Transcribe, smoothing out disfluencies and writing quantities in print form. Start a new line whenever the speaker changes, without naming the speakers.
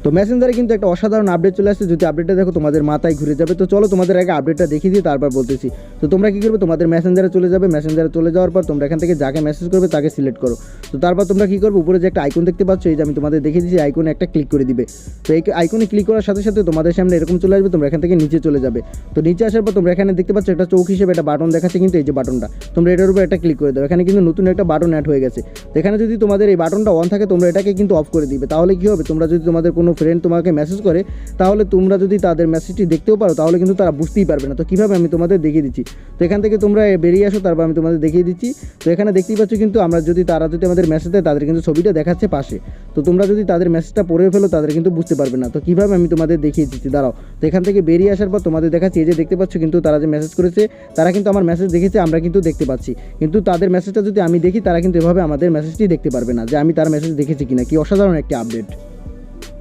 তো মেসেঞ্জারে কিন্তু একটা অসাধারণ আপডেট চলে আসছে, যদি আপডেটটা দেখো তোমাদের মাথায় ঘুরে যাবে। তো চলো তোমাদের আগে আপডেটটা দেখিয়ে দিই, তারপর বলতেছি। তো তোমরা কী করবে, তোমাদের মেসেঞ্জারে চলে যাবে। মেসেঞ্জারে চলে যাওয়ার পর তোমরা এখান থেকে যাকে মেসেজ করবে তাকে সিলেক্ট করো। তো তারপর তোমরা কী করবে, উপরে যে একটা আইকন দেখতে পাচ্ছ, এই যে আমি তোমাদের দেখিয়ে দিচ্ছি, আইকনে একটা ক্লিক করে দিবে। তো এই আইকনে ক্লিক করার সাথে সাথে তোমাদের সামনে এরকম চলে আসবে, তোমরা এখান থেকে নিচে চলে যাবে। তো নিচে আসার পর তোমরা এখানে দেখতে পাচ্ছ একটা চৌক হিসেবে একটা বাটন দেখাচ্ছে, কিন্তু এই যে বাটনটা তোমরা এটার উপর একটা ক্লিক করে দেবে। এখানে কিন্তু নতুন একটা বাটন অ্যাড হয়ে গেছে। তো এখানে যদি তোমাদের এই বাটনটা অন থাকে তোমরা এটাকে কিন্তু অফ করে দিবে। তাহলে কী হবে, তোমরা যদি তোমাদের কোনো ফ্রেন্ড তোমাকে মেসেজ করে, তাহলে তোমরা যদি তাদের মেসেজটি দেখতেও পারো তাহলে কিন্তু তারা বুঝতেই পারবে না। তো কীভাবে আমি তোমাদের দেখিয়ে দিচ্ছি। তো এখান থেকে তোমরা বেরিয়ে আসো, তারপর আমি তোমাদের দেখিয়ে দিচ্ছি। তো এখানে দেখতেই পাচ্ছ কিন্তু আমরা যদি তারা যদি আমাদের মেসেজ দেয় তাদের কিন্তু ছবিটা দেখাচ্ছে পাশে। তো তোমরা যদি তাদের মেসেজটা পড়ে ফেলো তাদের কিন্তু বুঝতে পারবে না। তো কীভাবে আমি তোমাদের দেখিয়ে দিচ্ছি, দাঁড়াও। তো এখান থেকে বেরিয়ে আসার পর তোমাদের দেখাচ্ছি, এই যে দেখতে পাচ্ছ কিন্তু তারা যে মেসেজ করেছে তারা কিন্তু আমার মেসেজ দেখেছে, আমরা কিন্তু দেখতে পাচ্ছি। কিন্তু তাদের মেসেজটা যদি আমি দেখি তারা কিন্তু এভাবে আমাদের মেসেজটি দেখতে পারবে না যে আমি তার মেসেজ দেখেছি কিনা। কি অসাধারণ একটি আপডেট।